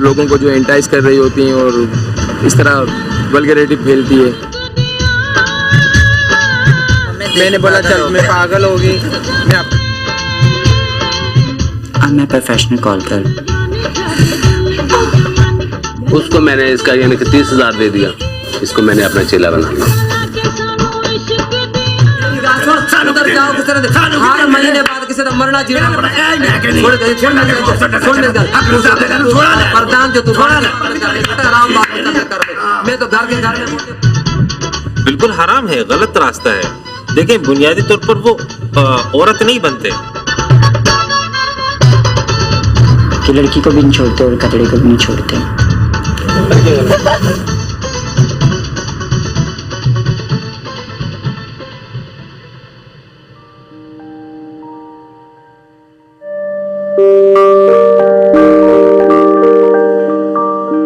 लोगों को जो एंटाइज कर रही होती हैं और इस तरह वल्गैरिटी फैलती है। मैंने बोला चल मैं पागल होगी मैं प्रोफेशनल कॉल कर उसको मैंने इसका यानी कि 30,000 दे दिया। इसको मैंने अपना चेला बना लिया। हर महीने बाद किसी ने मरना जीना प्रधान जो तू आराम बात मैं तो घर के घर में बिल्कुल हराम है, गलत रास्ता है। देखिए बुनियादी तौर पर वो औरत नहीं बनते कि लड़की को भी नहीं छोड़ते और कचड़े को भी नहीं छोड़ते।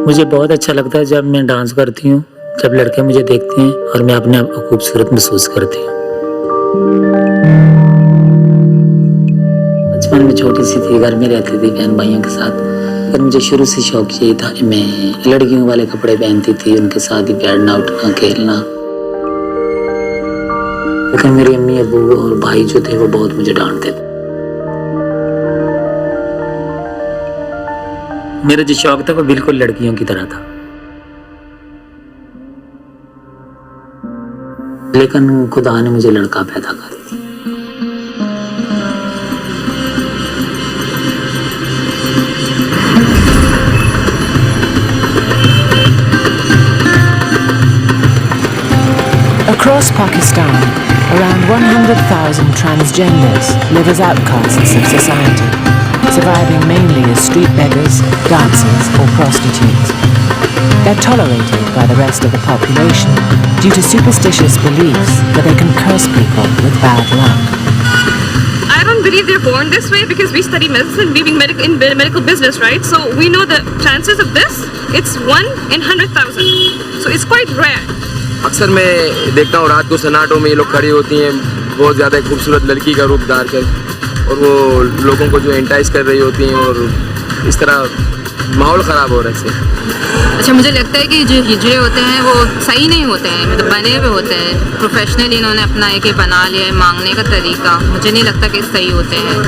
मुझे बहुत अच्छा लगता है जब मैं डांस करती हूँ, जब लड़के मुझे देखते हैं और मैं अपने आप को खूबसूरत महसूस करती हूँ। बचपन में छोटी सी थी, घर में रहती थी बहन भाइयों के साथ, पर मुझे शुरू से शौक यही था कि मैं लड़कियों वाले कपड़े पहनती थी, उनके साथ ही बैठना उठना खेलना। लेकिन मेरी अम्मी अबू और भाई जो थे वो बहुत मुझे डांटते थे। मेरा जो शौक था वो बिल्कुल लड़कियों की तरह था, लेकिन खुदा ने मुझे लड़का पैदा कर दिया। Across Pakistan, around 100,000 transgenders live as outcasts of society, surviving mainly as street beggars, dancers or prostitutes. They're tolerated by the rest of the population due to superstitious beliefs that they can curse people with bad luck. I don't believe they're born this way because we study medicine, we've been in medical business, right? So we know the chances of this, it's 1 in 100,000. So it's quite rare. अक्सर मैं देखता हूँ रात को सन्नाटों में ये लोग खड़ी होती हैं बहुत ज़्यादा खूबसूरत लड़की का रूप धार कर, और वो लोगों को जो एंटाइज कर रही होती हैं और इस तरह माहौल ख़राब हो रहा है इससे। अच्छा, मुझे लगता है कि जो हिजड़े होते हैं वो सही नहीं होते हैं, मतलब बने हुए होते हैं। प्रोफेशनली इन्होंने अपना एक बना लिया है मांगने का तरीका, मुझे नहीं लगता कि सही होते हैं।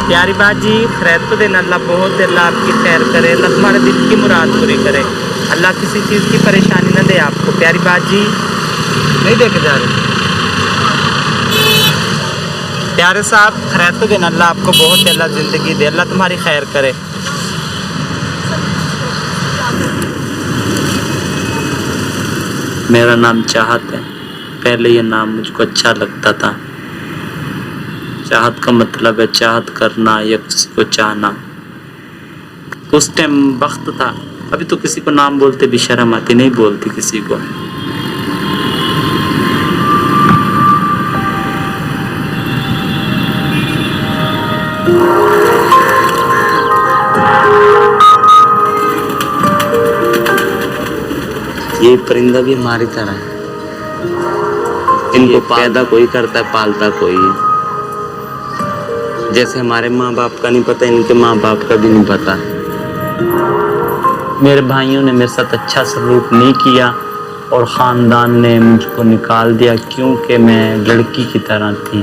प्यारी बाजी खैर तो देना, अल्लाह बहुत अल्लाह आपकी खैर करे, अल्लाह तुम्हारे दिल की मुराद पूरी करे, अल्लाह किसी चीज़ की परेशानी न दे आपको। प्यारी बाजी नहीं देखे जा रहे प्यारे साहब, खैर तो देना, अल्लाह आपको बहुत अल्लाह ज़िंदगी दे, अल्लाह तुम्हारी खैर करे। मेरा नाम चाहत है। पहले ये नाम मुझको अच्छा लगता था। चाहत का मतलब है चाहत करना या किसी को चाहना। उस टाइम वक्त था, अभी तो किसी को नाम बोलते भी शर्म आती, नहीं बोलती किसी को। ये परिंदा भी हमारी तरह है, इनको पैदा कोई करता है, पालता कोई है। जैसे हमारे माँ बाप का नहीं पता, इनके माँ बाप का भी नहीं पता। मेरे भाइयों ने मेरे साथ अच्छा सलूक नहीं किया और ख़ानदान ने मुझको निकाल दिया क्योंकि मैं लड़की की तरह थी।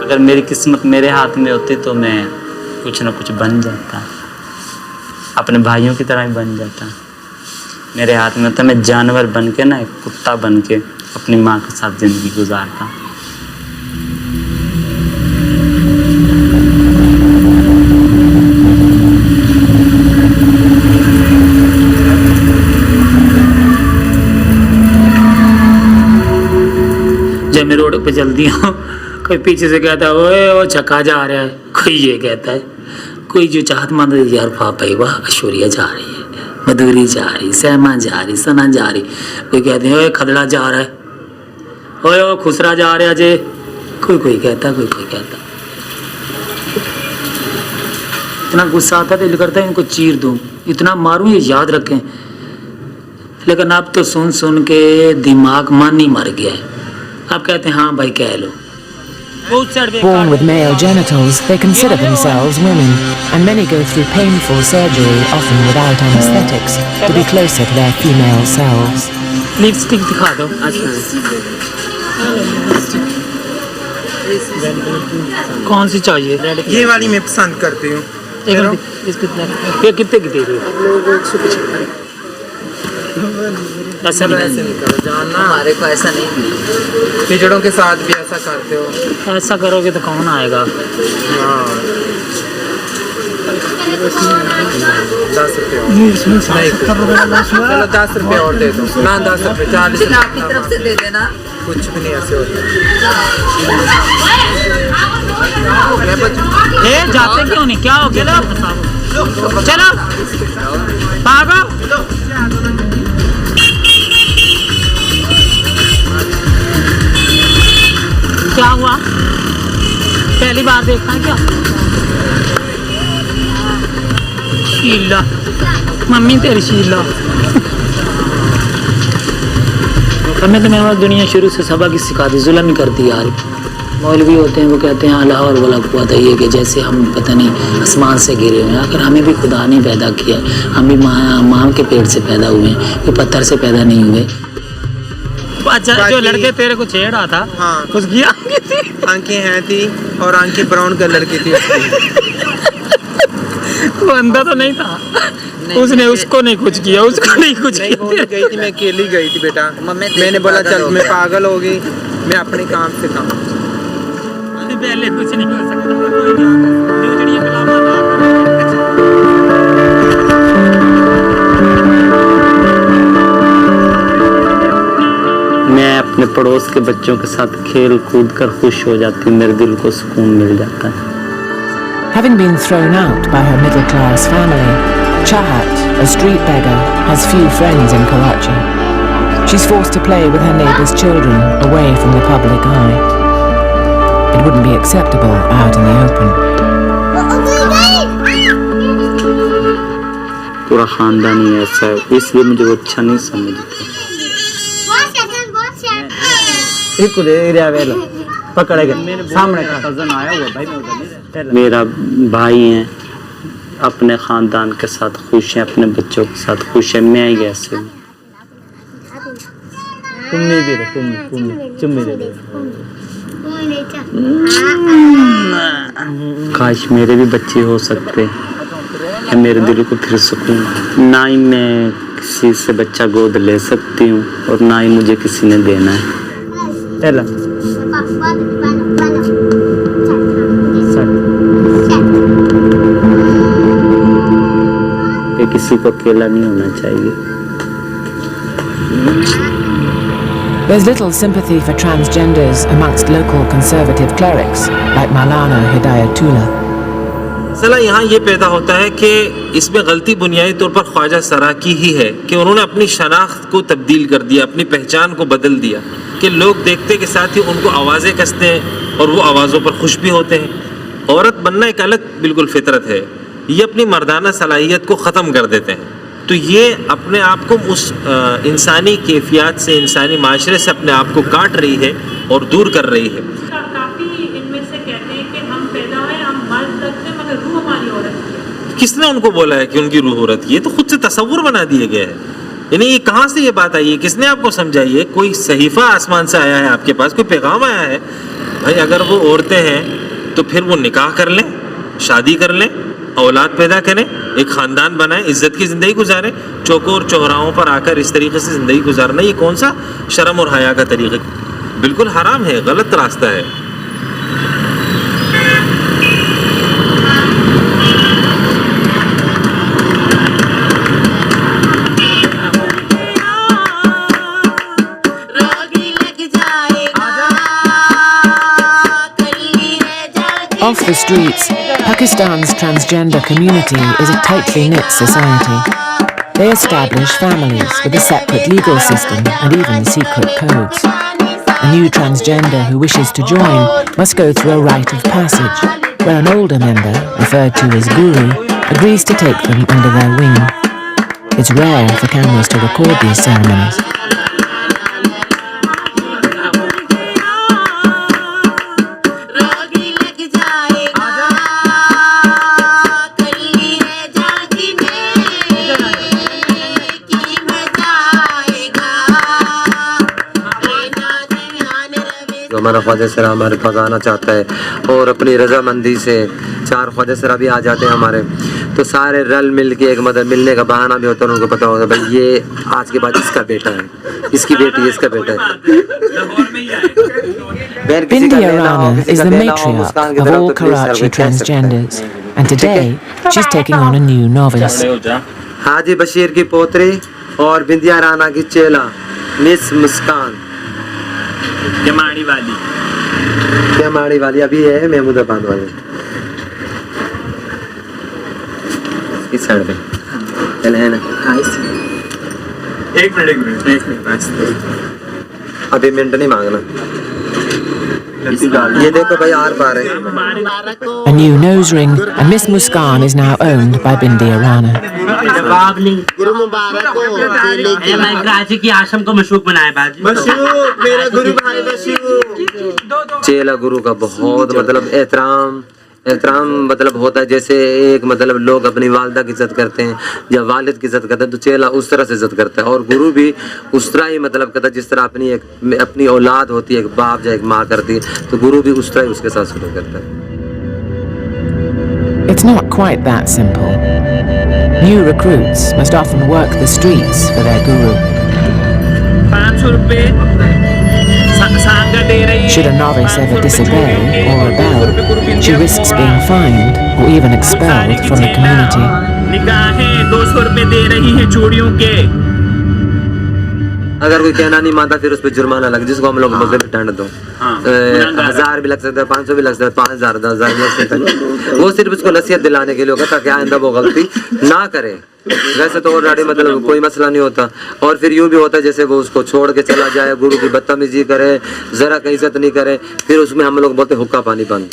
अगर मेरी किस्मत मेरे हाथ में होती तो मैं कुछ ना कुछ बन जाता, अपने भाइयों की तरह ही बन जाता। मेरे हाथ में होता, मैं जानवर बन के ना, एक कुत्ता बन के अपनी माँ के साथ ज़िंदगी गुजारता। जब मैं रोड पे चलती हूँ, कोई पीछे से कहता है ओए वो छक्का जा रहा है, कोई ये कहता है, कोई जो चाहत मंद यार पापा वाह ऐश्वर्या जा रही है, मधुरी जा रही, सहमा जा रही, सना जा रही। कोई कहते हैं ओए खदड़ा जा रहा है, ओए ओ खुसरा जा रहा जे, कोई कहता, कोई कहता। इतना गुस्सा आता दिल करता है इनको चीर दूं, इतना मारूं ये याद रखें। लेकिन अब तो सुन सुन के दिमाग मन ही मर गया है। अब कहते हैं हाँ भाई कह लो, Born with male genitals, they consider themselves women, and many go through painful surgery, often without anesthetics, to be closer to their female selves. Lipstick दिखा दो। कौन सी चाहिए? ये वाली मैं पसंद करती हूँ। ये कितने की दे रही हो? ऐसा नहीं करो जानना, हमारे को ऐसा नहीं। पिछड़ों के साथ भी ऐसा करते हो। ऐसा करोगे तो कौन आएगा? 10 रुपये और नहीं, चलो 10 रुपये और दे दो ना, 10 रुपये 40 आपकी तरफ से दे देना। कुछ भी नहीं ऐसे होता। जाते क्यों नहीं? क्या हो गया? चलो भागो। क्या हुआ? पहली बार देखा है क्या? शीला, मम्मी तेरी शीला। हमें तो मैं दुनिया शुरू से सबक सिखा दी, जुल्म ही करती यार। मौलवी होते हैं वो कहते हैं अल्लाह और वाला कुव्वत है ये कि जैसे हम पता नहीं आसमान से गिरे हुए हैं। अगर हमें भी खुदा ने पैदा किया, हम भी माँ के पेट से पैदा हुए हैं, ये पत्थर से पैदा नहीं हुए। अच्छा, जो लड़के तेरे को छेड़ रहा था, हाँ, उसकी आंखें हैं थी और आंखें ब्राउन कलर की थी उसकी। वो अंधा तो नहीं था, उसने उसको नहीं कुछ किया, उसको नहीं कुछ नहीं, किया। गई थी, मैं अकेली गई थी बेटा। मैंने बोला चल मैं पागल हो गई, मैं अपने काम से काम। पहले कुछ नहीं हो सकता। मैं अपने पड़ोस के बच्चों के साथ खेल कूद कर खुश हो जाती हूँ, मेरे दिल को सुकून मिल जाता है। Having been thrown out by her middle-class family, Chahat, a street beggar, has few friends in Karachi. She's forced to play with her neighbours' children away from the public eye. It wouldn't be acceptable out in the open. पूरा खानदान ही ऐसा है, इसलिए मुझे वो अच्छा नहीं समझता। सामने का कज़न आया हुआ भाई, मेरा भाई है, अपने खानदान के साथ खुश है, अपने बच्चों के साथ खुश है, मैं ही ऐसे हूँ। काश मेरे भी बच्चे हो सकते, मेरे दिल को फिर सुकून। ना ही मैं किसी से बच्चा गोद ले सकती हूँ और ना ही मुझे किसी ने देना है। कि किसी को अकेला नहीं होना चाहिए। There's little sympathy for transgenders amongst local conservative clerics like Maulana Hidayatullah. मसला यहाँ ये पैदा होता है कि इसमें गलती बुनियादी तौर पर ख्वाजा सरा की ही है कि उन्होंने अपनी शनाख्त को तब्दील कर दिया, अपनी पहचान को बदल दिया कि लोग देखते के साथ ही उनको आवाज़ें कसते हैं और वो आवाज़ों पर खुश भी होते हैं। औरत बनना एक अलग बिल्कुल फितरत है, ये अपनी मर्दाना सलाहियत को ख़त्म कर देते हैं। तो ये अपने आप को उस इंसानी कैफियत से, इंसानी माशरे से अपने आप को काट रही है और दूर कर रही है। किसने उनको बोला है कि उनकी रूह औरत की? ये तो खुद से तसव्वुर बना दिए गए हैं। यानी ये कहाँ से ये बात आई है? किसने आपको समझाई है? कोई सहीफ़ा आसमान से आया है आपके पास, कोई पैगाम आया है? भाई अगर वो औरतें हैं तो फिर वो निकाह कर लें, शादी कर लें, औलाद पैदा करें, एक ख़ानदान बनाएं, इज़्ज़त की ज़िंदगी गुजारें। चौकों और चौराहों पर आकर इस तरीके से ज़िंदगी गुजारना ये कौन सा शर्म और हया का तरीक़ा? बिल्कुल हराम है, गलत रास्ता है। Off the streets, Pakistan's transgender community is a tightly knit society. They establish families with a separate legal system and even secret codes. A new transgender who wishes to join must go through a rite of passage, where an older member, referred to as Guru, agrees to take them under their wing. It's rare for cameras to record these ceremonies. जो हमारा ख्वाजा सरा हमारे पास आना चाहता है और अपनी रजामंदी से 4 ख्वाजा सरा भी आ जाते हैं हमारे, तो सारे रल मिल के एक मतलब मिलने का बहाना भी होता है, उनको पता होता है भाई ये आज के बाद इसका बेटा है, इसकी बेटी इसका बेटा है। Bindi Arana is the matriarch of all Karachi transgenders, and today she's taking on a new novice. हाजी बशीर की पोतरी और बिंदिया राना की चेला मिस मुस्कान केमाड़ी वाली अभी है महमूदाबाद वाली इस साइड पे चल है ना। एक मिनट अभी मिनट नहीं मांगना, ये देखो भाई आर पार है। A new nose ring, and Miss Muskan is now owned by Bindi Arana. मैं कराची की आश्रम को मशहूर बनाया बाजी। मेरा गुरु भाई मशहूर। चेला गुरु का बहुत मतलब एहतराम मतलब होता है, जैसे एक मतलब लोग अपनी वालदा की इज्जत करते हैं या वालिद की इज्जत करते हैं, तो चेला उस तरह से इज्जत करता है और गुरु भी उस तरह ही मतलब करता है जिस तरह अपनी औलाद होती है, एक बाप या एक माँ करती है, तो गुरु भी उस तरह ही उसके साथ शुरू करता है। It's not quite that simple. New recruits must often work the streets for their guru. Should a novice ever disobey or rebel, she risks being fined or even expelled from the community. निगाहें 200 रुपए दे रही है चूड़ियों के। अगर कोई कहना नहीं मानता फिर उस पर जुर्माना लगे, जिसको हम लोग बोलते हैं दंड दो। 1000 भी लग सकता है, 500 भी लग सकता है, 5000 10,000 लग सकता है। वो सिर्फ उसको नसीहत दिलाने के लिए होगा ताकि आइंदा वो गलती ना करे। वैसे तो ऑलरेडी मतलब कोई मसला नहीं होता। और फिर यूँ भी होता है जैसे वो उसको छोड़ के चला जाए, गुरु की बदतमीजी करे, जरा कहीं इज्जत नहीं करे, फिर उसमें हम लोग बोलते हुक्का पानी बंद।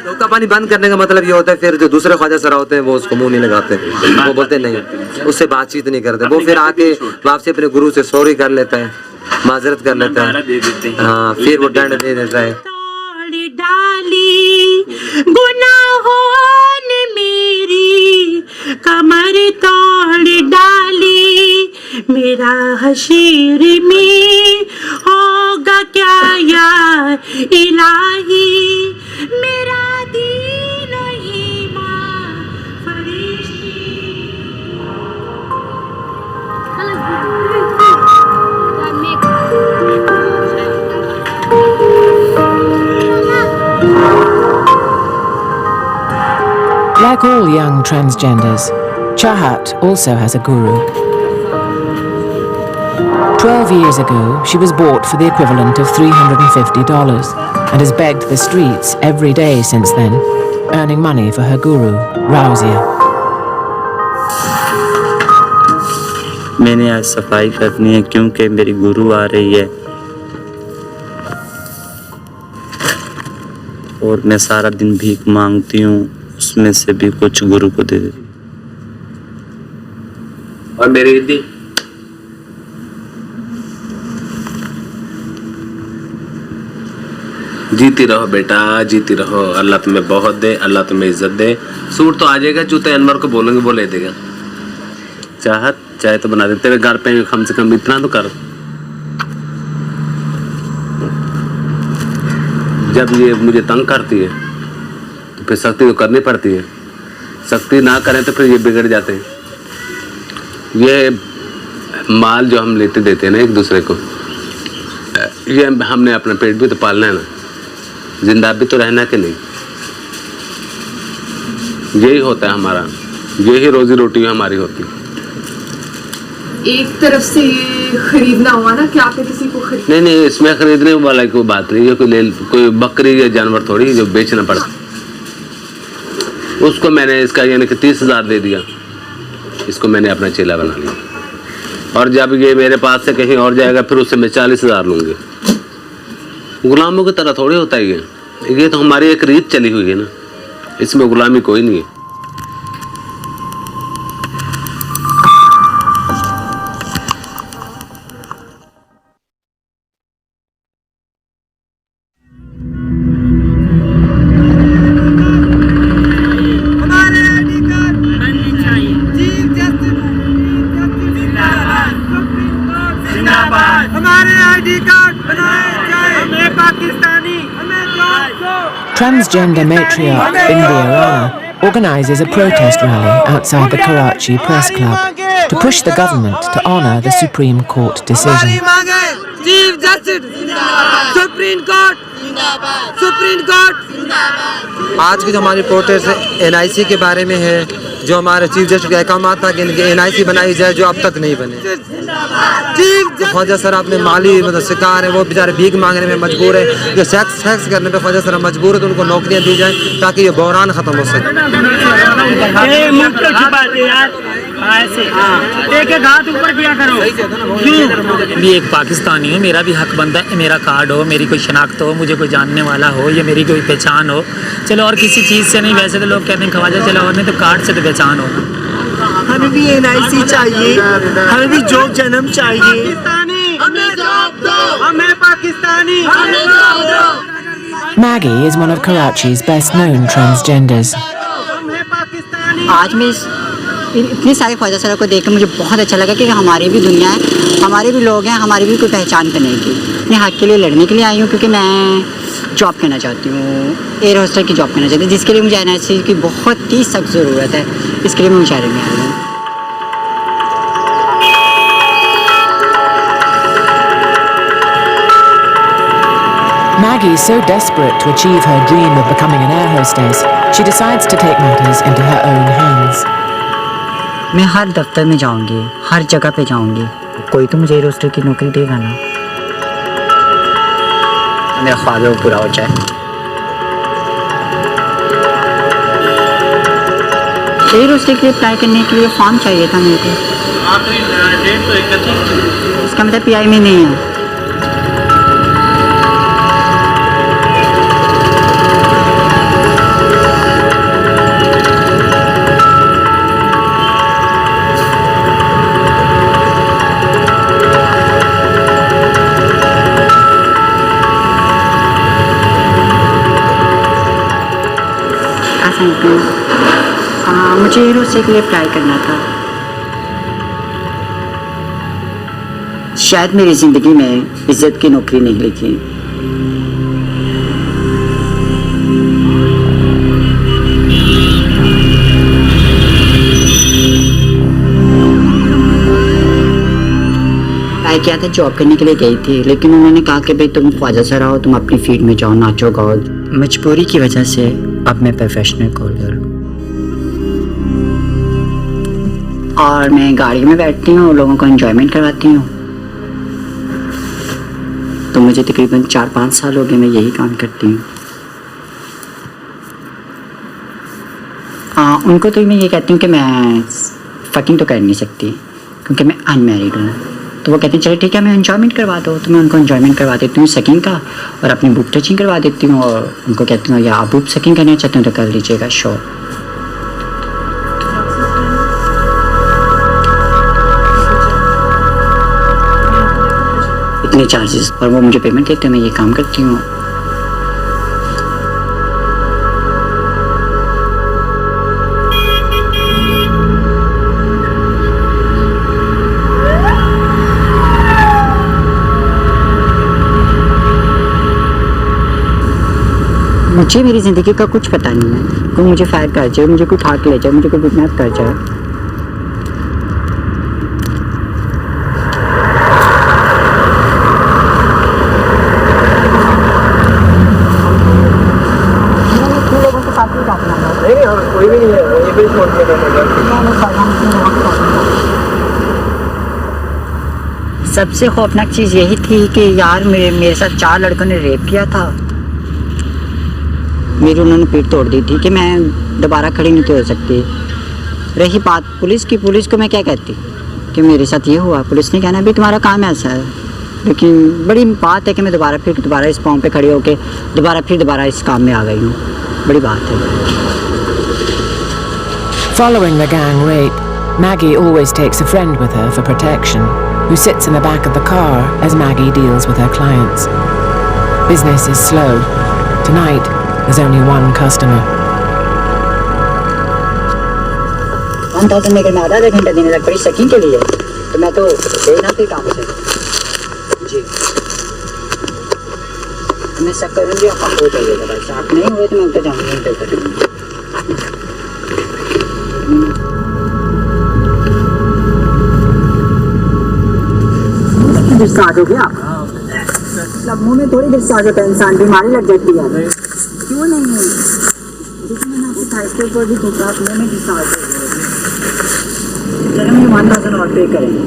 हुक्का पानी बंद करने का मतलब ये होता है फिर जो दूसरे ख्वाजा सरा होते हैं वो उसको मुंह नहीं लगाते, वो बोलते नहीं, उससे बातचीत नहीं करते। वो फिर आके वापसी अपने गुरु से सॉरी कर लेता है, माजरत कर लेता है, हाँ फिर वो दंड दे देता है। डाली गुनाहों ने मेरी कमर तोड़ डाली, मेरा हशीर में होगा क्या यार इलाही, मेरा दीन ईमान फरिश्ती। Like all young transgenders, Chahat also has a guru. 12 years ago, she was bought for the equivalent of $350 and has begged the streets every day since then, earning money for her guru, Rauzia. मैंने आज सफाई करनी है क्योंकि मेरी गुरु आ रही है और मैं सारा दिन भीख मांगती हूँ, उसमें से भी कुछ गुरु को दे देती। और मेरी इद्दी जीती रहो बेटा, जीती रहो, अल्लाह तुम्हें बहुत दे, अल्लाह तुम्हें इज्जत दे। सूट तो आ जाएगा, जूते अनवर को बोलेंगे वो ले देगा। चाहत चाहे तो बना दे, तेरे घर पे कम से कम इतना तो कर। जब ये मुझे तंग करती है तो फिर सख्ती तो करनी पड़ती है, सख्ती ना करें तो फिर ये बिगड़ जाते हैं। ये माल जो हम लेते देते हैं ना एक दूसरे को, ये हमने अपना पेट भी तो पालना है ना, जिंदा भी तो रहना है कि नहीं। यही होता है हमारा, यही रोजी रोटी हमारी होती है। एक तरफ से ये खरीदना हुआ ना कि आपने किसी को खरीद, नहीं, इसमें खरीदने वाला कोई बात नहीं है। कोई बकरी या जानवर थोड़ी जो बेचना पड़ता। उसको मैंने इसका यानी कि 30,000 दे दिया, इसको मैंने अपना चेला बना लिया। और जब ये मेरे पास से कहीं और जाएगा फिर उससे मैं 40,000 लूँगी। गुलामों की तरह थोड़ी होता है ये तो हमारी एक रीत चली हुई है ना, इसमें गुलामी कोई नहीं है। Transgender matriarch Bindi Rana organises a protest rally outside the Karachi Press Club to push the government to honour the Supreme Court decision. Chief justice supreme court supreme court. आज की जो हमारी प्रोटेस्ट एनआईसी के बारे में है, जो हमारे चीफ जस्टिस का अहकाम था कि इनकी एनआईसी बनाई जाए जो अब तक नहीं बने। ख्वाजा सर अपने माली मतलब शिकार है, वो बेचारे भीख मांगने में मजबूर है, जो सेक्स करने पे ख्वाजा सर मजबूर है, तो उनको नौकरियां दी जाए ताकि ये बहरान खत्म हो सके। भी एक पाकिस्तानी हूँ, मेरा भी हक बनता है, मेरा कार्ड हो, मेरी कोई शनाख्त हो, मुझे कोई जानने वाला हो, या मेरी कोई पहचान हो। चलो और किसी चीज़ से नहीं, वैसे तो लोग कहते हैं ख्वाजा चलो और नहीं तो कार्ड से तो पहचान हो। हमें भी एनआईसी चाहिए, हमें भी जॉब जन्म चाहिए, हमें जॉब दो, हमें पाकिस्तानी, हमें जॉब दो। Maggie is one of Karachi's best known transgenders. आज मैं इतने सारे ख्वाजा सर को देख कर मुझे बहुत अच्छा लगा कि हमारी भी दुनिया है, हमारे भी लोग हैं, हमारी भी कोई पहचान बनेगी। मैं हक के लिए लड़ने के लिए आई हूँ क्योंकि मैं जॉब करना चाहती हूँ, एयर होस्टर की जॉब करना चाहती हूँ, जिसके लिए मुझे एनआईसी की बहुत ही सख्त ज़रूरत है। इसके लिए मैं मुशायरे में आई हूँ। Maggie is so desperate to achieve her dream of becoming an air hostess, she decides to take matters into her own hands. मैं हर दफ्तर में जाऊंगी, हर जगह पे जाऊंगी, कोई तो मुझे एयर होस्टर की नौकरी देगा ना, मेरा ख्वाब है वो पूरा हो जाए। एयर होस्टर के लिए अप्लाई करने के लिए फॉर्म चाहिए था मेरे को। उसका मतलब पीआई में नहीं है। मुझे एयर होस्टेस के लिए अप्लाई करना था। शायद मेरी ज़िंदगी में इज्जत की नौकरी नहीं लिखी। अप्लाई किया था, जॉब करने के लिए गई थी, लेकिन उन्होंने कहा कि भाई तुम ख्वाजा सर आओ, तुम अपनी फील्ड में जाओ, नाचो गाओ। मजबूरी की वजह से अब मैं प्रोफेशनल कॉलर हूँ और मैं गाड़ी में बैठती हूँ और लोगों को एंजॉयमेंट करवाती हूँ। तो मुझे तकरीबन 4-5 साल हो गए मैं यही काम करती हूँ। उनको तो मैं ये कहती हूँ कि मैं फकिंग तो कर नहीं सकती क्योंकि मैं अनमैरिड हूँ। तो वो कहते हैं चलो ठीक है, मैं एंजॉयमेंट करवा दो। तो मैं उनको एंजॉयमेंट करवा देती हूँ सकिंग का, और अपनी बुक टचिंग करवा देती हूँ, और उनको कहती हूँ या आप बुक सकिंग करना चाहते हैं तो कर लीजिएगा शो। इतने चार्जेस और वो मुझे पेमेंट देते हैं, मैं ये काम करती हूँ। मुझे मेरी ज़िंदगी का कुछ पता नहीं है। कोई मुझे फायर कर जाए, मुझे कोई उठा के ले जाए, मुझे कोई किडनैप कर जाए, कोई भी नहीं है, ये भी छोड़ के सबसे खौफनाक चीज़ यही थी कि यार मेरे साथ 4 लड़कों ने रेप किया था। मेरी उन्होंने पीठ तोड़ दी थी कि मैं दोबारा खड़ी नहीं हो सकती। रही बात पुलिस की, पुलिस को मैं क्या कहती कि मेरे साथ ये हुआ, पुलिस ने कहना भी तुम्हारा काम ऐसा है। लेकिन बड़ी बात है कि मैं दोबारा इस पाँव पे खड़ी होकर दोबारा इस काम में आ गई हूँ। बड़ी बात है। Following the gang rape, Maggie always takes a friend with her for protection, who sits in the back of the car as Maggie deals with her clients. Business is slow. Tonight, there's only one customer. 1000 में अगर मैं आधा घंटा देने लग पड़ी sucking के लिए तो मैं तो देना फिर काम से। जी मैं सब करूँगी, आप हो जाइएगा बस, आप नहीं हुए तो मैं उतर जाऊँगी, उतर करूँगी। गुस्सा आ जाओगे आप? मतलब मुँह में थोड़ी गुस्सा आ जाता है इंसान, बीमारी लग जाती है। क्यों नहीं? देखिए मैंने आपको थाइस के ऊपर भी ठोका, आप मुँह में गुस्सा आ जाएगा। चलो मैं 1000 और पे करेंगे।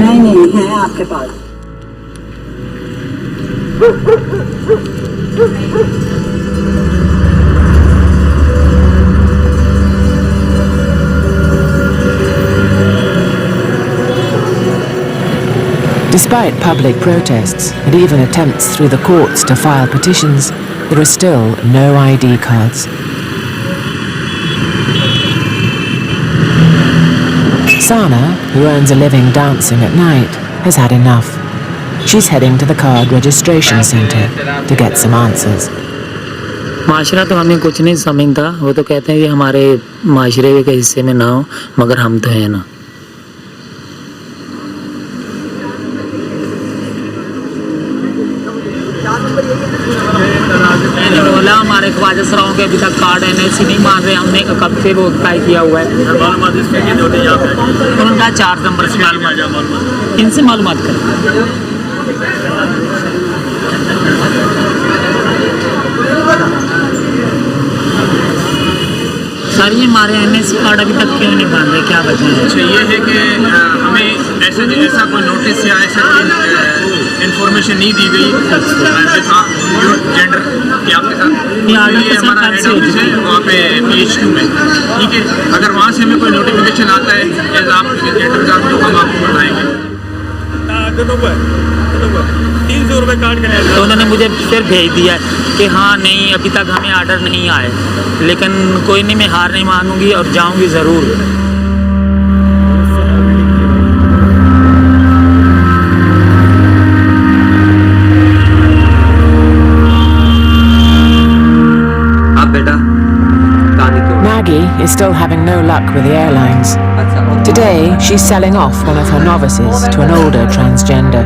नहीं है आपके पास। Despite public protests and even attempts through the courts to file petitions, there are still no ID cards. Sana, who earns a living dancing at night, has had enough. She's heading to the card registration center to get some answers. माशरा तो हमें कुछ नहीं समझता, वो तो कहते हैं कि हमारे माशरे के हिस्से में ना हो, मगर हम तो हैं ना। बोला हमारे ख्वाजा सराओं के अभी तक कार्ड NIC नहीं मान रहे, हमने कब से वो अप्लाई किया हुआ है। उनका 4 नंबर से मालूमात, इनसे मालूमात करें। सर ये हमारे NIC कार्ड अभी तक क्यों नहीं बन रहे, क्या बताएं? अच्छा ये है कि हमें ऐसा कोई नोटिस या ऐसा इन्फॉर्मेशन नहीं दी गई जेंडर कि आपके साथ ये हमारा हेड ऑफिस है वहाँ पे PH2 में, ठीक है। अगर वहाँ से हमें कोई नोटिफिकेशन आता है एज आप जेंडर का तो हम आपको बताएंगे। 300 रुपये कार्ड का। तो उन्होंने मुझे फिर भेज दिया कि हाँ नहीं अभी तक हमें आर्डर नहीं आए, लेकिन कोई नहीं, मैं हार नहीं मानूंगी और जाऊंगी ज़रूर। Maggie is still having no luck with the airlines. Today, she's selling off one of her novices to an older transgender.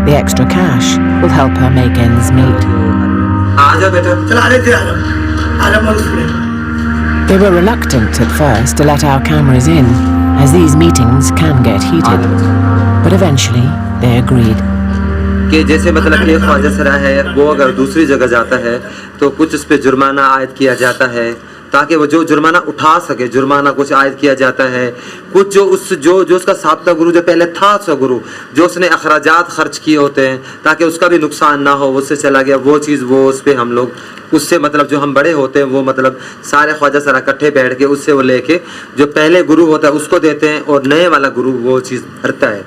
The extra cash will help her make ends meet. They were reluctant at first to let our cameras in, as these meetings can get heated. But eventually, they agreed. कि जैसे मतलब कि ख्वाजा सरा है वो अगर दूसरी जगह जाता है तो कुछ उस पर जुर्माना आयद किया जाता है ताकि वो जो जुर्माना उठा सके, जुर्माना कुछ आयद किया जाता है। कुछ जो उसका साबता गुरु जो पहले था उसका गुरु जो उसने अखराजात खर्च किए होते हैं ताकि उसका भी नुकसान ना हो, उससे चला गया वो चीज़, वो उस पर हम लोग उससे मतलब जो हम बड़े होते हैं वो मतलब सारे ख्वाजा सरा इकट्ठे बैठ के उससे वो लेके जो पहले गुरु होता है उसको देते हैं और नए वाला गुरु वो चीज़ भरता है।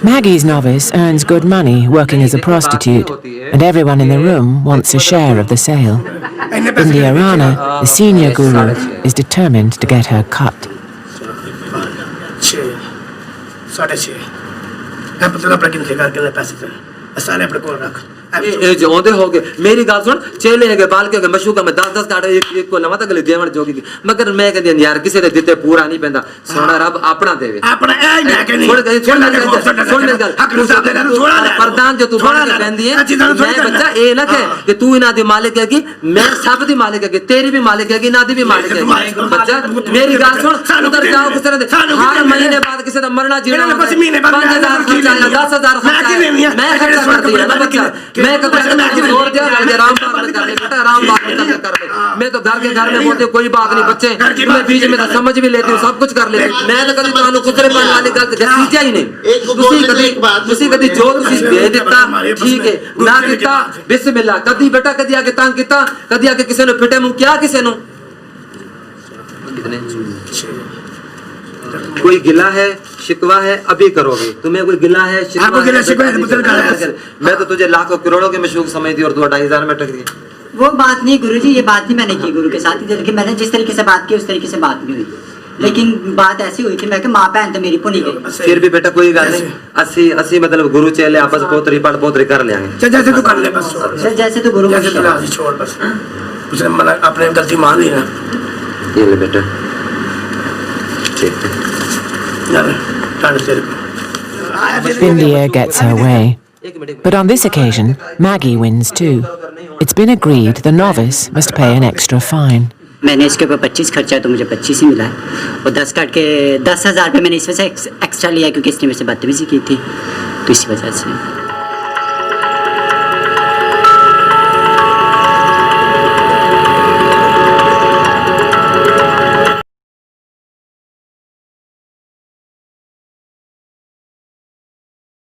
Maggie's novice earns good money working as a prostitute, and everyone in the room wants a share of the sale. India Rana, the senior guru, is determined to get her cut. 6.5 जोंदे हो गए मेरी गाल सुन चेले है बाल के मशूका में 10-10 काटे एक को लवा तक ले देवण जोगी मगर मैं कहंदी यार किसी दे दिते पूरा नहीं पैंदा सोना रब अपना देवे अपना ए मैं कहनी सुन मेरी गल प्रधान जो तू बन के कहंदी है मैं बच्चा ए ना कह कि तू इना दी मालिक है कि मैं सब दी मालिक है कि तेरी भी मालिक है कि ना दी भी मालिक है बच्चा मेरी गाल सुन उधर जाओ किसी ने हर महीने बाद किसी दा मरना जीना 5000 खर्चा 10000 खर्चा मैं खर्चा करती है ना बच्चा मैं तो जोर दिया आराम बात कर ले बेटा आराम बात कर ले मैं तो घर के घर में बोलते कोई बात नहीं बच्चे मैं बीच में समझ भी लेती हूं सब कुछ कर लेती मैं तो कभी तानु कुतरे पाने वाली गलत सीखा ही नहीं तुसी कभी जो तुसी दे देता ठीक है ना देता बिस्मिल्लाह कभी बेटा कभी आके तंग किता कभी आके किसी ने पिटे मुंह क्या किसी ने कितने कोई गिला है शिकवा है अभी करोगे तुम्हें कोई गिला है शिकवा है मैं तो तुझे लाखों करोड़ों के मशूक समझती और तू 2,500 में टक गई वो बात नहीं गुरुजी, ये बात नहीं मैंने की गुरु के साथ, लेकिन मैंने जिस तरीके से बात की उस तरीके से बात नहीं हुई, लेकिन बात ऐसी हुई थी मैं कि माँ बहन तो मेरी पुनी गई। फिर भी बेटा कोई गल नहीं अस्सी मतलब गुरु चेले आपस पोतरी पढ़ पोतरी कर लेंगे जैसे तू कर ले बस जैसे तू गुरु छोड़ बस उसने अपने गलती मान ली ना ये ले बेटा ठीक है India gets her way. But on this occasion, Maggie wins too. It's been agreed the novice must pay an extra fine. मैंने इसके ऊपर 25 खर्चा तो मुझे 25 ही मिला है और 10 काट के 10,000 रुपये मैंने इसमें से एक्स्ट्रा लिया क्योंकि इसने मेरे से बदतमीजी की थी तो इसी वजह से